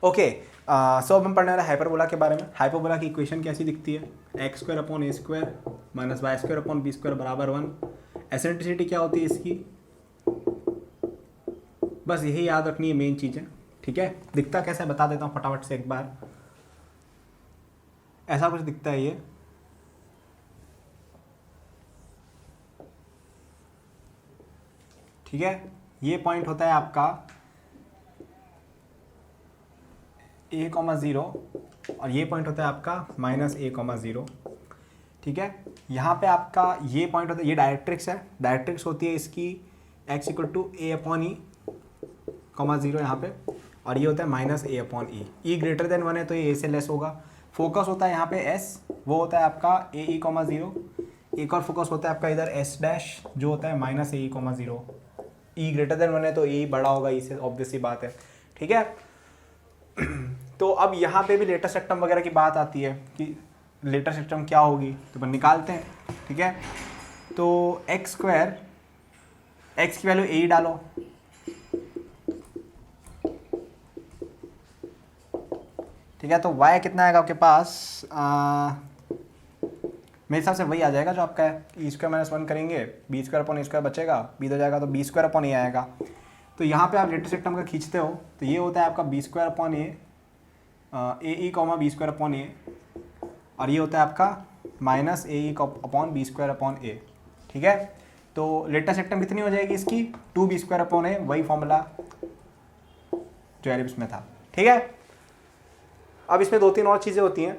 Okay, सो अब हम पढ़ने वाले हाइपरबोला के बारे में। हाइपरबोला की इक्वेशन कैसी दिखती है? X square upon a square minus y square upon b square बराबर 1। एसेंट्रिसिटी क्या होती है इसकी? बस यही याद रखनी है मेन चीज़ें, ठीक है। दिखता कैसा है बता देता हूँ फटाफट से एक बार। ऐसा कुछ दिखता है ये, ठीक है। ये पॉइंट होता है आपका a,0 और ये पॉइंट होता है आपका -a,0, ठीक है। यहाँ पे आपका ये पॉइंट होता है, ये डायरेक्ट्रिक्स है। डायरेक्ट्रिक्स होती है इसकी x = a/e, 0 यहाँ पे, और ये होता है -a/e। e ग्रेटर देन 1 है तो ये a से लेस होगा। फोकस होता है यहाँ पे s, वो होता है आपका ae, 0। एक और फोकस होता है आपका इधर s' जो होता है -ae, 0। e ग्रेटर देन 1 है तो e बड़ा होगा, e से ऑब्वियस सी बात है, ठीक है। तो अब यहाँ पे भी लेटर सेक्टम वगैरह की बात आती है कि लेटर सेक्टम क्या होगी, तो अपन निकालते हैं, ठीक है। तो एक्स स्क्वायर, एक्स की वैल्यू ए डालो, ठीक है। तो वाई कितना आएगा आपके पास? मेरे हिसाब से वही आ जाएगा जो आपका है, ई स्क्वायर -1 करेंगे, B square upon a square बचेगा, बी हो जाएगा तो बी स्क्वायर अपॉन ए आएगा। तो यहाँ पे आप लेटर सेक्टम का खींचते हो तो ये होता है आपका b square upon a, a b square upon a, और ये होता है आपका -ae upon b square upon a, ठीक है। तो लेटर सेक्टम कितनी हो जाएगी इसकी? 2b स्क्वायर अपॉन ए, वही फॉर्मूला जो एलिप्स में था, ठीक है। अब इसमें 2-3 और चीज़ें होती हैं।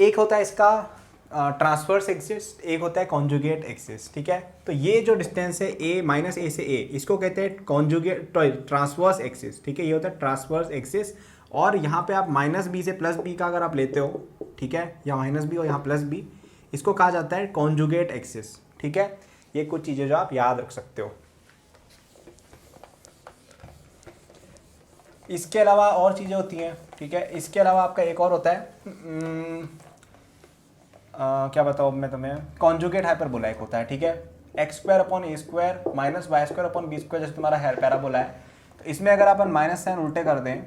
एक होता है इसका ट्रांसवर्स एक्सिस, एक होता है कॉन्जुगेट एक्सिस, ठीक है। तो ये जो डिस्टेंस है a से a, इसको कहते हैं कॉन्जुगेट ट्रांसवर्स एक्सिस, ठीक है। ये होता है ट्रांसवर्स एक्सिस। और यहाँ पे आप -b से +b का अगर आप लेते हो, ठीक है, या -b और यहाँ +b, इसको कहा जाता है कॉन्जुगेट एक्सिस, ठीक है। ये कुछ चीज़ें जो आप याद रख सकते हो। इसके अलावा और चीज़ें होती हैं, ठीक है। इसके अलावा आपका एक और होता है, क्या बताऊँ मैं तुम्हें, कॉन्जुगेट हाइपरबोला एक होता है, ठीक है। X square upon a square minus y square upon b square, जैसे तुम्हारा है पैराबोला है, तो इसमें अगर अपन माइनस साइन उल्टे कर दें,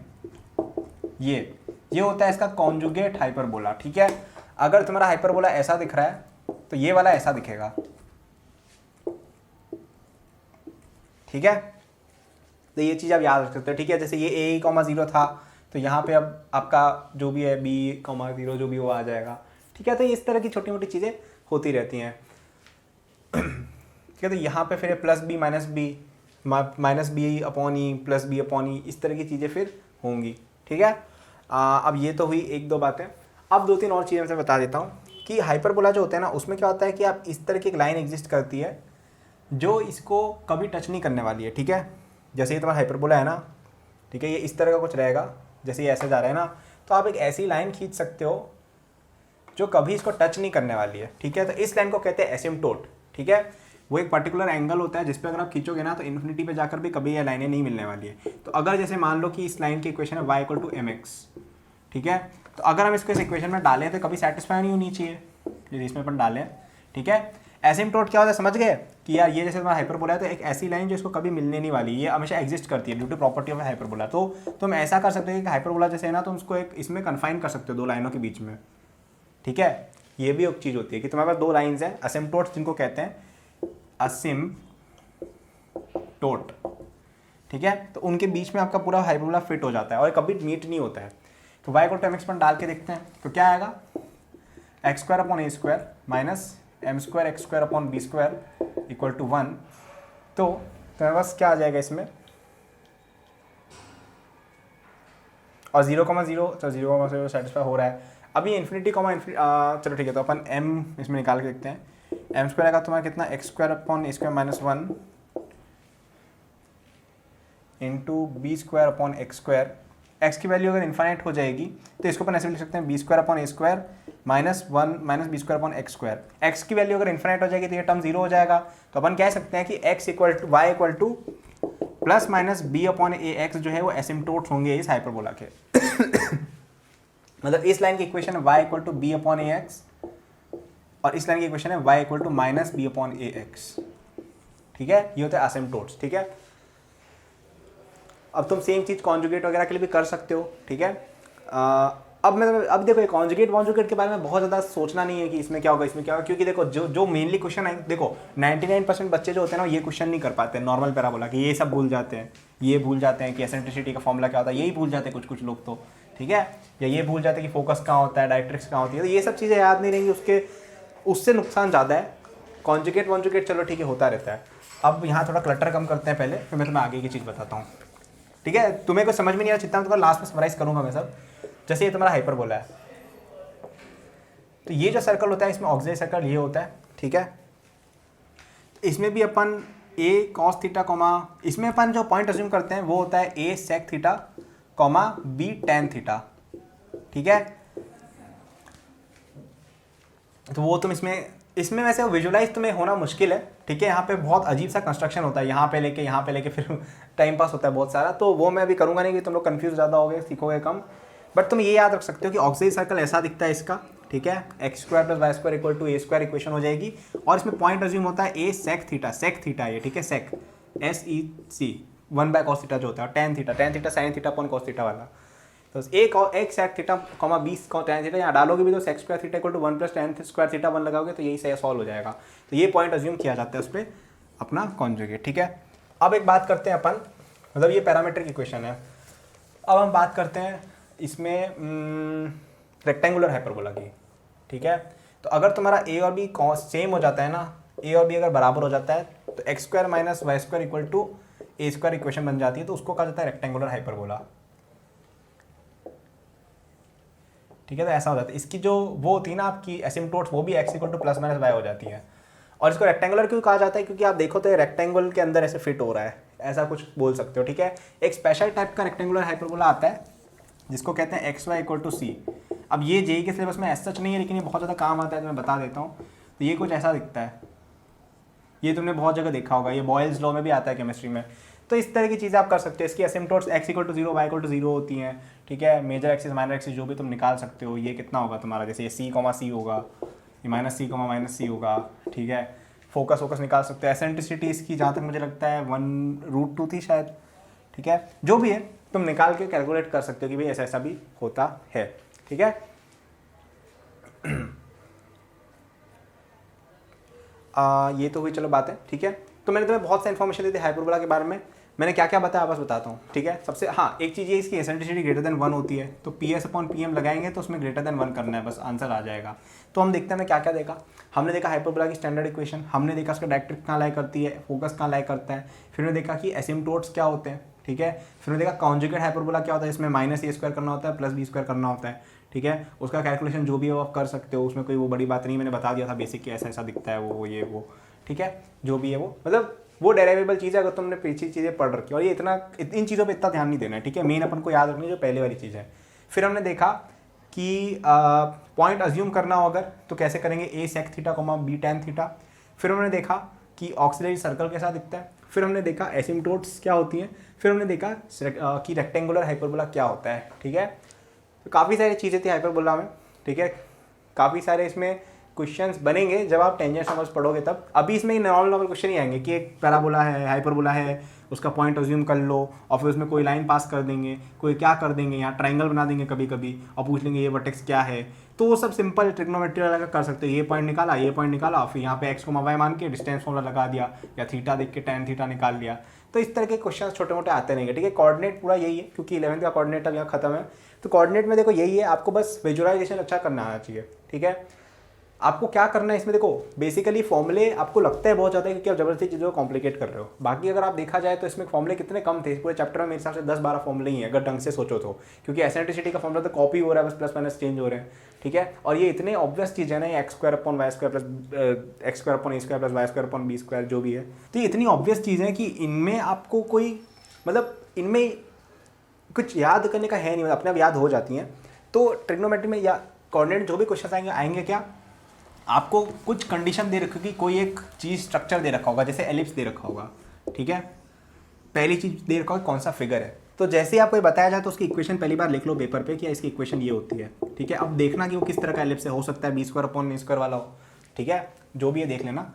ये होता है इसका कॉन्जुगेट हाइपरबोला, ठीक है। अगर तुम्हारा हाइपरबोला ऐसा दिख रहा है तो ये वाला ऐसा दिखेगा, ठीक है। तो ये चीज़ आप याद रख सकते हो, ठीक है। जैसे ये a, 0 था तो यहाँ पे अब आपका जो भी है b, 0 जो भी वो आ जाएगा, ठीक है। तो इस तरह की छोटी मोटी चीज़ें होती रहती हैं, ठीक है। तो यहाँ पे फिर +b -b अपॉन ई +b अपॉन ई, इस तरह की चीज़ें फिर होंगी, ठीक है। अब ये तो हुई 1-2 बातें। अब 2-3 और चीज़ें मैं बता देता हूँ कि हाइपरबोला जो होता है ना, उसमें क्या होता है कि आप इस तरह की एक लाइन एग्जिस्ट करती है जो इसको कभी टच नहीं करने वाली है, ठीक है। जैसे ये तुम्हारा हाइपरबोला है ना, ठीक है, ये इस तरह का कुछ रहेगा, जैसे ये ऐसे जा रहा है ना, तो आप एक ऐसी लाइन खींच सकते हो जो कभी इसको टच नहीं करने वाली है, ठीक है। तो इस लाइन को कहते हैं एसिम्प्टोट, ठीक है। वो एक पर्टिकुलर एंगल होता है जिस पे अगर आप खींचोगे ना तो इन्फिनिटी पे जाकर भी कभी ये लाइनें नहीं मिलने वाली है। तो अगर जैसे मान लो कि इस लाइन की इक्वेशन है y = mx, ठीक है, तो अगर हम इसको इस इक्वेशन में डालें तो कभी सेटिस्फाई नहीं होनी चाहिए, यदि इसमें अपन डालें, ठीक है। एसिम्प्टोट क्या होता है समझ गए कि यार ये जैसे तुम्हारा हाइपरबोला है तो एक ऐसी लाइन जो इसको कभी मिलने नहीं वाली, ये हमेशा एग्जिस्ट करती है due to property of hyperbola. तो तुम ऐसा कर सकते हो कि हाइपरबोला जैसे है ना, तुम उसको एक इसमें कन्फाइन कर सकते हो 2 लाइनों के बीच में, ठीक है। ये भी एक चीज़ होती है कि तुम्हारे पास 2 लाइन्स हैं, असिम्प्टोट्स जिनको कहते हैं, असिम्प्टोट, ठीक है। तो उनके बीच में आपका पूरा हाइपरबोला फिट हो जाता है और कभी मीट नहीं होता है। तो y = mx पर डाल के देखते हैं तो क्या आएगा, x square upon a square minus m square x square upon b square equal to 1। तो तुम्हारे पास क्या आ जाएगा इसमें, और 0,0, तो 0,0 सेटिस्फाई हो रहा है। अभी इन्फिनिटी चलो ठीक है, तो अपन m इसमें निकाल के देखते हैं। m स्क्वायर आएगा तुम्हारा कितना, x square upon a square minus 1 into b square upon x square. X की वैल्यू अगर इन्फाइनाइट हो जाएगी तो इसको अपन ऐसे लिख सकते हैं, b square upon a square -1 minus b square upon x square. X की वैल्यू अगर इन्फाइनाइट हो जाएगी तो ये टर्म 0 हो जाएगा। तो अपन कह सकते हैं कि x = y = +- b अपॉन ए एक्स जो है वो एसिम्प्टोट्स होंगे इस हाइपरबोला के। मतलब इस लाइन की इक्वेशन है y = b अपॉन ए एक्स, और इस लाइन की इक्वेशन है y = -b अपॉन ए एक्स, ठीक है। ये होता है एसिम्प्टोट्स, ठीक है। अब तुम सेम चीज़ कॉन्जुगेट वगैरह के लिए भी कर सकते हो, ठीक है। अब देखो ये कॉन्जुगेट वॉन्जुगेट के बारे में बहुत ज़्यादा सोचना नहीं है कि इसमें क्या होगा इसमें क्या होगा, क्योंकि देखो जो मेनली क्वेश्चन है, देखो 99% बच्चे जो होते हैं ना ये क्वेश्चन नहीं कर पाते हैं नॉर्मल पैराबोला कि, ये सब भूल जाते हैं, ये भूल जाते हैं कि एसेंट्रिसिटी का फॉर्मूला क्या होता है, यही भूल जाते हैं कुछ लोग तो, ठीक है, या ये भूल जाते हैं कि फोकस कहाँ होता है, डायरेक्ट्रिक्स कहाँ होती है, तो ये सब चीज़ें याद नहीं रहेंगी, उससे नुकसान ज़्यादा है। कॉन्जुगेट वॉन्जुगेट चलो ठीक है होता रहता है। अब यहाँ थोड़ा क्लटर कम करते हैं पहले, फिर मैं तुम्हें आगे की चीज़ बताता हूँ, ठीक है। तुम्हें कुछ समझ में नहीं आ चिंता, मैं लास्ट में समराइज करूँगा मैं सब। जैसे ये तुम्हारा हाइपरबोला है, तो ये जो सर्कल होता है इसमें ऑक्सिलरी सर्कल ये होता है, ठीक है। इसमें भी अपन a cos थीटा कॉमा, इसमें अपन जो पॉइंट अज्यूम करते हैं वो होता है a sec theta comma b tan theta, ठीक है। तो वो तुम इसमें वैसे विजुलाइज तुम्हें होना मुश्किल है, ठीक है। यहाँ पे बहुत अजीब सा कंस्ट्रक्शन होता है, यहाँ पे लेके फिर टाइम पास होता है बहुत सारा, तो वो मैं अभी करूँगा नहीं कि तुम लोग कंफ्यूज ज़्यादा हो गए, सीखोगे कम। बट तुम ये याद रख सकते हो कि ऑक्सिलरी सर्कल ऐसा दिखता है इसका, ठीक है, x² + y² = a² इक्वेशन हो जाएगी। और इसमें पॉइंट अज्यूम होता है a sec थीटा ये, ठीक है, sec SEC 1/cos थीटा जो होता है, tan theta sin theta upon cos theta वाला। तो एक sec theta comma 20 tan theta यहाँ डालोगे भी तो sec² थीटा = 1 + tan² थीटा 1 लगाओगे तो यही सही सॉल्व हो जाएगा। तो ये पॉइंट अज्यूम किया जाता है उस पर अपना कॉन्जुगेट, ठीक है। अब एक बात करते हैं अपन, मतलब ये पैरामीट्रिक इक्वेशन है। अब हम बात करते हैं इसमें रेक्टेंगुलर हाइपरबोला की, ठीक है। तो अगर तुम्हारा a और b सेम हो जाता है ना, a और b अगर बराबर हो जाता है तो x² - y² = a² इक्वेशन बन जाती है, तो उसको कहा जाता है रेक्टेंगुलर हाइपरबोला, ठीक है। तो ऐसा हो जाता है, इसकी जो वो होती है ना आपकी एसिम्पटोट्स, वो भी x = +- y हो जाती है। और इसको रेक्टेंगुलर क्यों कहा जाता है, क्योंकि आप देखो तो रेक्टेंगल के अंदर ऐसे फिट हो रहा है, ऐसा कुछ बोल सकते हो, ठीक है। एक स्पेशल टाइप का रेक्टेंगुलर हाइपरबोला आता है जिसको कहते हैं xy = c। अब ये जेई के सिलेबस में ऐसा सच नहीं है, लेकिन ये बहुत ज़्यादा काम आता है, तो मैं बता देता हूँ। तो ये कुछ ऐसा दिखता है, ये तुमने बहुत जगह देखा होगा, ये बॉयल्स लॉ में भी आता है केमिस्ट्री में। तो इस तरह की चीज़ें आप कर सकते हो। इसकी एसिम्पटोट्स x = 0 y = 0 होती हैं, ठीक है। मेजर एक्सिस माइनर एक्सिस जो भी तुम निकाल सकते हो। ये कितना होगा तुम्हारा, जैसे ये c, c होगा, ये -c, -c होगा, ठीक है। फोकस निकाल सकते हो। एसेंट्रिसिटी इसकी जहाँ तक मुझे लगता है 1√2 थी शायद, ठीक है। जो भी है तुम निकाल के कैलकुलेट कर सकते हो कि भाई ऐसा भी होता है, ठीक है। ये तो हुई चलो बात है, ठीक है। तो मैंने तुम्हें बहुत सा इन्फॉर्मेशन दी थी हाइपरबोला के बारे में। मैंने क्या क्या बताया बस बताता हूँ, ठीक है। सबसे एक चीज़ ये इसकी एसेंट्रिसिटी >1 होती है, तो PS/PM लगाएंगे तो उसमें >1 करना है, बस आंसर आ जाएगा। तो हम देखते हैं हमने क्या क्या देखा। हमने देखा हाइपरबोला की स्टैंडर्ड इक्वेशन, हमने देखा उसका डायरेक्ट्रिक्स कहाँ लाई करती है, फोकस कहाँ लाई करता है, फिर हमने देखा कि एसिम्पटोट्स क्या होते हैं, ठीक है। फिर हमने देखा कॉन्जुगेट हाइपरबोला क्या होता है, इसमें -a² करना होता है +b² करना होता है, ठीक है। उसका कैलकुलेशन जो भी है वो आप कर सकते हो, उसमें कोई वो बड़ी बात नहीं, मैंने बता दिया था बेसिक कि ऐसा दिखता है वो, ठीक है। जो भी है वो मतलब वो डेराइवेबल चीज़ है, अगर तुमने पीछे चीज़ें पढ़ रखी, और ये इन चीज़ों पे इतना ध्यान नहीं देना है, ठीक है। मेन अपन को याद रखनी जो पहले वाली चीज़ है। फिर हमने देखा कि पॉइंट अज्यूम करना हो अगर तो कैसे करेंगे, a sec theta b tan theta. फिर हमने देखा कि ऑक्सिलरी सर्कल कैसा दिखता है। फिर हमने देखा एसिम्पटोट्स क्या होती हैं। फिर हमने देखा कि रेक्टेंगुलर हाइपरबोला क्या होता है, ठीक है। तो काफ़ी सारी चीज़ें थी हाइपरबोला में, ठीक है। काफ़ी सारे इसमें क्वेश्चंस बनेंगे जब आप टेंजेंट समझ पढ़ोगे तब। अभी इसमें नॉर्मल क्वेश्चन ही आएंगे कि एक पैराबोला है, हाइपरबोला है, उसका पॉइंट अज्यूम कर लो और फिर उसमें कोई लाइन पास कर देंगे, कोई क्या कर देंगे, यहाँ ट्रायंगल बना देंगे कभी कभी और पूछ लेंगे ये वर्टेक्स क्या है। तो वो सब सिंपल ट्रिग्नोमेट्री लगा कर सकते हो। ये पॉइंट निकाला, फिर यहाँ पे x, y मान के डिस्टेंस फॉर्मूला लगा दिया, या थीटा देख के tan थीटा निकाल लिया। तो इस तरह के क्वेश्चन छोटे मोटे आते नहीं है, ठीक है। कोऑर्डिनेट पूरा यही है, क्योंकि 11th का कोऑर्डिनेट अब यहाँ खत्म है। तो कोऑर्डिनेट में देखो यही है, आपको बस विजुअलाइजेशन अच्छा करना आना चाहिए, ठीक है। आपको क्या करना है इसमें, देखो बेसिकली फॉर्मूले आपको लगता है बहुत ज़्यादा क्योंकि आप जबरदस्ती चीज़ों को कॉम्प्लिकेट कर रहे हो। बाकी अगर आप देखा जाए तो इसमें फॉर्मूले कितने कम थे, इस पूरे चैप्टर में मेरे हिसाब से 10-12 फॉर्मूले ही हैं अगर ढंग से सोचो तो, क्योंकि एसेंट्रिसिटी का फॉर्मूला तो कॉपी हो रहा है, बस प्लस माइनस चेंज हो रहे हैं, ठीक है। और ये इतने ऑब्वियस चीज़ है ना, x²/y² जो भी है, तो ये इतनी ऑब्वियस चीज़ है कि इनमें आपको कोई मतलब इनमें कुछ याद करने का है नहीं, मतलब अपने आप याद हो जाती हैं। तो ट्रिग्नोमेट्री में या कोऑर्डिनेट जो भी क्वेश्चन आएंगे क्या, आपको कुछ कंडीशन दे रखी होगी, कोई एक चीज़ स्ट्रक्चर दे रखा होगा, जैसे एलिप्स दे रखा होगा, ठीक है। पहली चीज़ दे रखा होगा कौन सा फिगर है, तो जैसे ही आपको बताया जाए तो उसकी इक्वेशन पहली बार लिख लो पेपर पे कि इसकी इक्वेशन ये होती है, ठीक है। अब देखना कि वो किस तरह का एलिप्स है, हो सकता है b² / a² वाला हो, ठीक है। जो भी है देख लेना।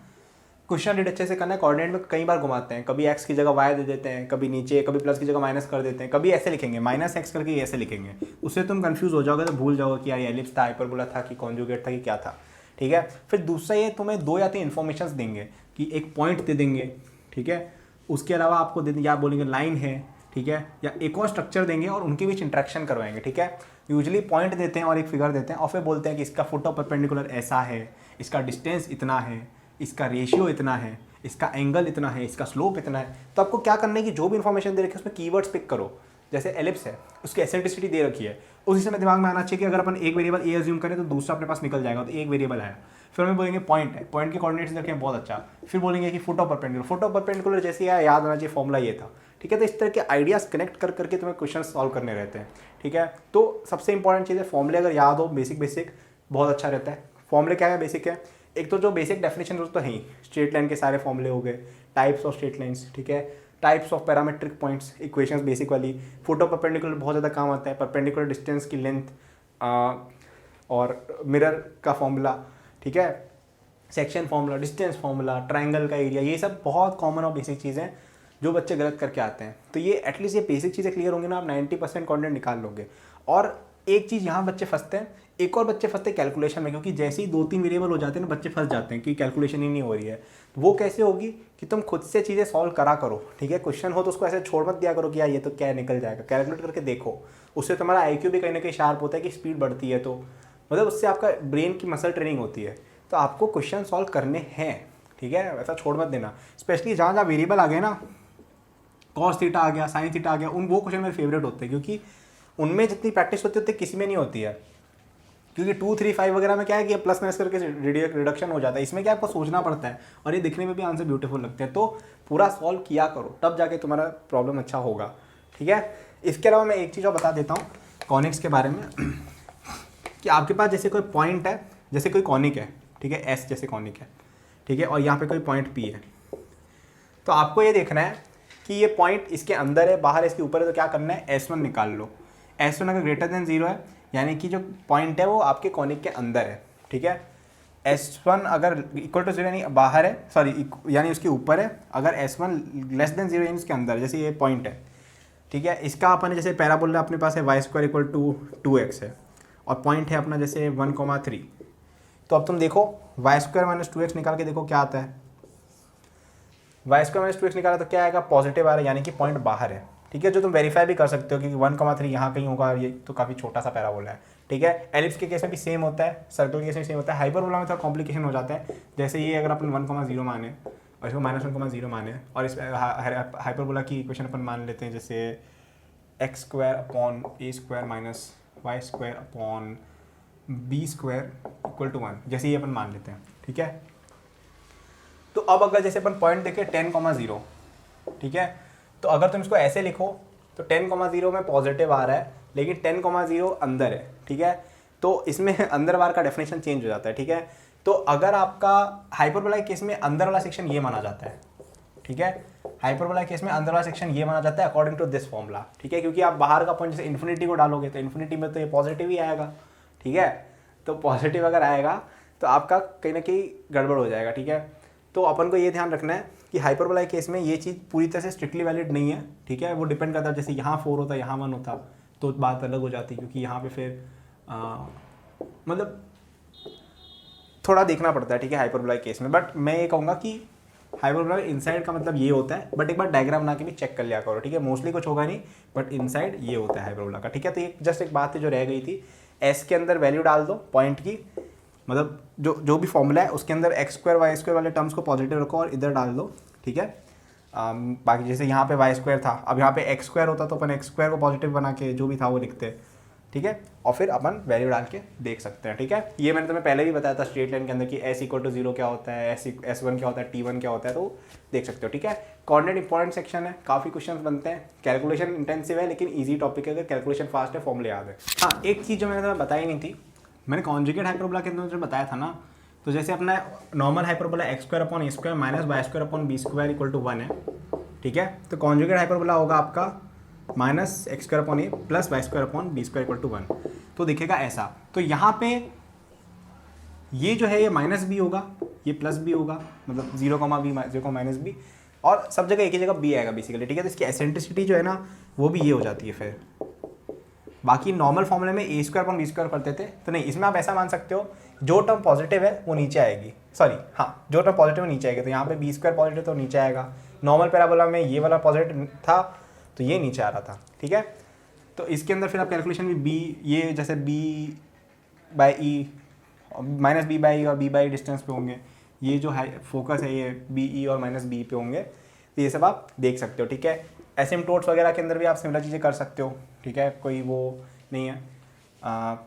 क्वेश्चन रीड अच्छे से करना है। कोऑर्डिनेट में कई बार घुमाते हैं, कभी x की जगह y दे देते हैं, कभी नीचे, कभी प्लस की जगह माइनस कर देते हैं, कभी ऐसे लिखेंगे माइनस x करके ऐसे लिखेंगे, उससे तुम कंफ्यूज हो जाओगे, तो भूल जाओगे कि यार ये एलिप्स था, हाइपरबोला था कि कॉन्जुगेट था कि क्या था। ठीक है, फिर दूसरा ये तुम्हें 2 या 3 इन्फॉर्मेशन देंगे कि एक पॉइंट दे देंगे, ठीक है, उसके अलावा आपको दे या बोलेंगे लाइन है, ठीक है, या एक और स्ट्रक्चर देंगे और उनके बीच इंट्रैक्शन करवाएंगे। ठीक है, यूजुअली पॉइंट देते हैं और एक फिगर देते हैं और फिर बोलते हैं कि इसका फुट ऑफ परपेंडिकुलर ऐसा है, इसका डिस्टेंस इतना है, इसका रेशियो इतना है, इसका एंगल इतना है, इसका स्लोप इतना है। तो आपको क्या करना है कि जो भी इन्फॉर्मेशन दे रखी है उसमें कीवर्ड्स पिक करो। जैसे एलिप्स है, उसकी एसेंट्रिसिटी दे रखी है, उसी समय दिमाग में आना चाहिए कि अगर अपन एक वेरिएबल ए अज्यूम करें तो दूसरा अपने पास निकल जाएगा, तो एक वेरिएबल आया। फिर हमें बोलेंगे पॉइंट है, पॉइंट के कोऑर्डिनेट्स रखे हैं, बहुत अच्छा। फिर बोलेंगे कि foot of perpendicular, foot of perpendicular जैसे याद आना चाहिए फॉर्मूला ये था। ठीक है, तो इस तरह के आइडियाज कनेक्ट कर करके तुम्हें क्वेश्चन सॉल्व करने रहते हैं। ठीक है, तो सबसे इंपॉर्टेंट चीज़ है फॉर्मूले अगर याद हो, बेसिक बहुत अच्छा रहता है। फॉर्मूले क्या है, बेसिक है, एक तो जो बेसिक डेफिनेशन तो है ही, स्ट्रेट लाइन के सारे फॉर्मूले हो गए, टाइप्स ऑफ स्ट्रेट लाइन्स, ठीक है, types of parametric points, equations basic वाली, फुट ऑफ परपेंडिकुलर बहुत ज़्यादा काम आता है, परपेंडिकुलर डिस्टेंस की लेंथ और मिरर का फॉर्मूला, ठीक है, section formula, distance formula, triangle का एरिया, ये सब बहुत कॉमन और बेसिक चीज़ें हैं जो बच्चे गलत करके आते हैं। तो ये एटलीस्ट ये बेसिक चीज़ें क्लियर होंगी ना, आप 90% कॉन्टेंट निकाल लोगे। और एक चीज़ यहाँ बच्चे फंसते हैं, एक और बच्चे फंसते हैं कैलकुलेशन में, क्योंकि जैसे ही 2-3 वेरिएबल हो जाते हैं ना बच्चे फंस जाते हैं कि कैलकुलेशन ही नहीं हो रही है। वो कैसे होगी कि तुम खुद से चीज़ें सॉल्व करा करो। ठीक है, क्वेश्चन हो तो उसको ऐसे छोड़ मत दिया करो कि यार ये तो क्या निकल जाएगा, कैलकुलेट करके देखो, उससे तुम्हारा IQ भी कहीं ना कहीं शार्प होता है कि स्पीड बढ़ती है, तो मतलब उससे आपका ब्रेन की मसल ट्रेनिंग होती है। तो आपको क्वेश्चन सॉल्व करने हैं, ठीक है, ऐसा छोड़ मत देना। स्पेशली जहाँ जहाँ वेरिएबल आ गए ना, कॉस थीटा आ गया, साइन थीटा आ गया, वो क्वेश्चन मेरे फेवरेट होते हैं, क्योंकि उनमें जितनी प्रैक्टिस होती है उतनी किसी में नहीं होती है। क्योंकि 2, 3, 5 वगैरह में क्या है कि प्लस माइनस करके रिडक्शन हो जाता है, इसमें क्या आपको सोचना पड़ता है और ये दिखने में भी आंसर ब्यूटीफुल लगते हैं। तो पूरा सॉल्व किया करो, तब जाके तुम्हारा प्रॉब्लम अच्छा होगा। ठीक है, इसके अलावा मैं एक चीज़ और बता देता हूँ कॉनिक्स के बारे में कि आपके पास जैसे कोई पॉइंट है, जैसे कोई कॉनिक है, ठीक है, एस जैसे कॉनिक है, ठीक है, और यहाँ पे कोई पॉइंट पी है, तो आपको ये देखना है कि ये पॉइंट इसके अंदर है, बाहर इसके ऊपर है, तो क्या करना है, S1 निकाल लो। S1 अगर ग्रेटर देन 0 है, यानी कि जो पॉइंट है वो आपके कॉनिक के अंदर है। ठीक है, S1 अगर इक्वल टू 0 यानी बाहर है, सॉरी यानी उसके ऊपर है, अगर S1 लेस देन 0 यानी उसके अंदर, जैसे ये पॉइंट है, ठीक है, इसका अपन जैसे पैराबोला अपने पास है y² इक्वल टू 2x है, और पॉइंट है अपना जैसे 1,3। तो अब तुम देखो y² - 2x निकाल के देखो क्या आता है। y² - 2x निकाला तो क्या आएगा, पॉजिटिव आ रहा है, यानी कि पॉइंट बाहर है। ठीक है, जो तुम वेरीफाई भी कर सकते हो, क्योंकि 1,3 यहाँ कहीं होगा, ये तो काफ़ी छोटा सा पैराबोला है। ठीक है, एलिप्स के केस में भी सेम होता है, सर्कल के केस में सेम होता है, हाइपरबोला में थोड़ा कॉम्प्लिकेशन हो जाता है। जैसे ये अगर अपन 1,0 माने और इसको -1,0 माने, और इस हाइपरबोला की इक्वेशन अपन मान लेते हैं जैसे x² upon a² minus y² upon b² equal to 1, जैसे ये अपन मान लेते हैं। ठीक है, तो अब अगर जैसे अपन पॉइंट देखें 10,0, ठीक है, तो अगर तुम इसको ऐसे लिखो तो 10,0 में पॉजिटिव आ रहा है, लेकिन 10,0 अंदर है। ठीक है, तो इसमें अंदर बार का डेफिनेशन चेंज हो जाता है। ठीक है, तो अगर आपका हाइपरबोला के केस में अंदर वाला सेक्शन ये माना जाता है। ठीक है, हाइपरबोला के केस में अंदर वाला सेक्शन ये माना जाता है अकॉर्डिंग टू दिस फॉर्मूला। ठीक है, क्योंकि आप बाहर का पॉइंट जैसे इन्फिनिटी को डालोगे तो इन्फिनिटी में तो ये पॉजिटिव ही आएगा। ठीक है, तो पॉजिटिव अगर आएगा तो आपका कहीं ना कहीं गड़बड़ हो जाएगा। ठीक है, तो अपन को ये ध्यान रखना है कि हाइपरबोला के केस में ये चीज़ पूरी तरह से स्ट्रिक्टली वैलिड नहीं है। ठीक है, वो डिपेंड करता है, जैसे यहाँ 4 होता, यहाँ 1 होता तो बात अलग हो जाती, क्योंकि यहाँ पे फिर मतलब थोड़ा देखना पड़ता है। ठीक है, हाइपरबोला के केस में, बट मैं ये कहूँगा कि हाइपरबोला इनसाइड का मतलब ये होता है, बट एक बार डायग्राम बना के भी चेक कर लिया करो। ठीक है, मोस्टली कुछ होगा नहीं, बट इनसाइड ये होता है हाइपरबोला का। ठीक है, तो ये जस्ट एक बात थी जो रह गई थी। एस के अंदर वैल्यू डाल दो पॉइंट की, मतलब जो भी फॉर्मूला है उसके अंदर x² y² वाले टर्म्स को पॉजिटिव रखो और इधर डाल दो। ठीक है, बाकी जैसे यहाँ पे y² था, अब यहाँ पे x² होता तो अपन x² को पॉजिटिव बना के जो भी था वो लिखते। ठीक है, और फिर अपन वैल्यू डाल के देख सकते हैं। ठीक है, ये मैंने तुम्हें पहले भी बताया था स्ट्रेट लाइन के अंदर कि s = 0 क्या होता है, S1 क्या होता है, T1 क्या होता है, तो देख सकते हो। ठीक है, कोऑर्डिनेट इंपॉर्टेंट सेक्शन है, काफ़ी क्वेश्चन बनते हैं, कैलकुलेशन इंटेंसिव है लेकिन ईजी टॉपिक है, अगर कैलकुलेशन फास्ट है, फॉर्मूले याद है। हाँ, एक चीज़ जो मैंने तुम्हें बताई नहीं थी, मैंने कॉन्जुगेट हाइपरबोला के अंदर जो बताया था ना, तो जैसे अपना normal hyperbola x² upon a² minus y² upon b² equal to 1 है। ठीक है, तो कॉन्जुगेट हाइपरबोला होगा आपका -x² upon a plus y² upon b² equal to 1, तो दिखेगा ऐसा। तो यहाँ पे ये जो है ये -b होगा, ये प्लस बी होगा, मतलब 0, बी 0, माइनस बी, और सब जगह एक ही जगह बी आएगा बेसिकली, ठीक है। तो इसकी एसेंट्रिसिटी जो है ना वो भी ये हो जाती है फिर। बाकी नॉर्मल फॉर्मूले में ए स्क्वायर अपॉन बी स्क्वायर करते थे, तो नहीं, इसमें आप ऐसा मान सकते हो जो टर्म पॉजिटिव है वो नीचे आएगी, सॉरी हाँ, जो टर्म पॉजिटिव है नीचे आएगी, तो यहाँ पे बी स्क्वायर पॉजिटिव तो नीचे आएगा। नॉर्मल पैराबोला में ये वाला पॉजिटिव था तो ये नीचे आ रहा था, ठीक है। तो इसके अंदर फिर आप कैलकुलेशन भी बी, ये जैसे b by e, minus b by e और बी बाई डिस्टेंस पे होंगे, ये जो है फोकस है ये बी ई और माइनस बी पे होंगे, तो ये सब आप देख सकते हो, ठीक है। एसिम्पटोट्स वगैरह के अंदर भी आप सिमिलर चीज़ें कर सकते हो, ठीक है, कोई वो नहीं है।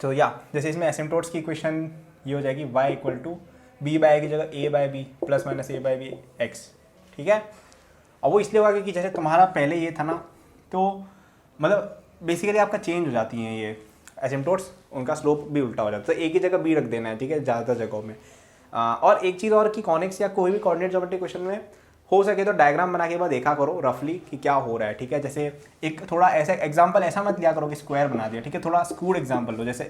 तो या जैसे इसमें एसिम्पटोट्स की इक्वेशन ये हो जाएगी y equal to b by की जगह a by b plus minus a by b x, ठीक है। और वो इसलिए होगा क्योंकि जैसे तुम्हारा पहले ये था ना, तो मतलब बेसिकली आपका चेंज हो जाती हैं ये एसिम्पटोट्स, उनका स्लोप भी उल्टा हो जाता है, तो एक ही जगह b रख देना है, ठीक है, ज़्यादातर जगहों में। और एक चीज़ और कि कॉनिक्स या कोई भी कोऑर्डिनेट ज्योमेट्री क्वेश्चन में हो सके तो डायग्राम बना के बाद देखा करो रफली कि क्या हो रहा है, ठीक है। जैसे एक थोड़ा ऐसा एग्जांपल ऐसा मत लिया करो कि स्क्वायर बना दिया, ठीक है, थोड़ा स्क्रूड एग्जांपल लो, जैसे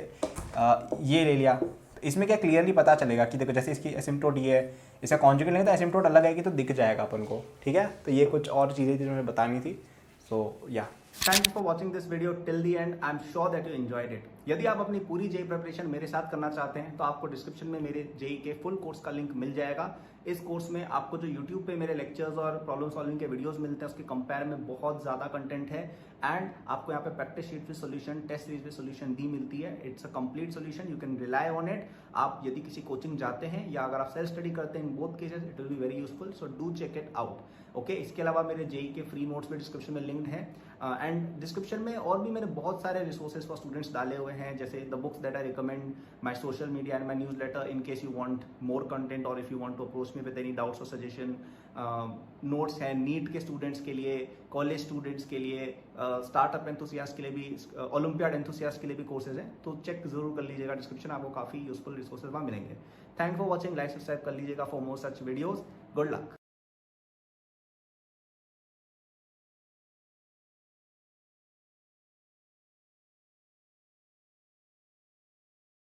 ये ले लिया, तो इसमें क्या क्लियरली पता चलेगा कि देखो जैसे इसकी एसिम्पटोट ये है, इसका कॉन्जुगेट लेंगे तो एसिम्पटोट अलग आएगी तो दिख जाएगा अपन को, ठीक है। तो ये कुछ और चीज़ें थी जो मैंने बतानी थी। सो या thanks for watching this video till the end, I am sure that you enjoyed it. यदि आप अपनी पूरी जेई प्रिपरेशन मेरे साथ करना चाहते हैं तो आपको डिस्क्रिप्शन में मेरे जेई के फुल कोर्स का लिंक मिल जाएगा। इस कोर्स में आपको जो यूट्यूब पे मेरे लेक्चर्स और प्रॉब्लम सॉल्विंग के वीडियोस मिलते हैं उसके कंपेयर में बहुत ज़्यादा कंटेंट है, एंड आपको यहाँ पे practice sheet with solution, test series with solution दी मिलती है। It's a complete solution, you can rely on it. आप यदि किसी कोचिंग जाते हैं या अगर आप सेल्फ स्टडी करते हैं, in both cases it will be very useful, so do check it out. Okay, इसके अलावा मेरे जेई के फ्री नोट्स भी डिस्क्रिप्शन में लिंक्ड हैं, एंड डिस्क्रिप्शन में और भी मैंने बहुत सारे रिसोर्सेज फॉर स्टूडेंट्स डाले हुए हैं, जैसे the books that I recommend, my social media and my newsletter in case you want more content or if you want to approach me with any doubts or suggestion. Notes हैं NEET के students के लिए, college students के लिए, startup enthusiast के लिए भी, olympiad enthusiast के लिए भी कोर्सेज हैं, तो चेक जरूर कर लीजिएगा डिस्क्रिप्शन, आपको काफ़ी यूजफुल रिसोर्सेज वहाँ मिलेंगे। Thank for watching, like subscribe कर लीजिएगा for more such videos. Good luck.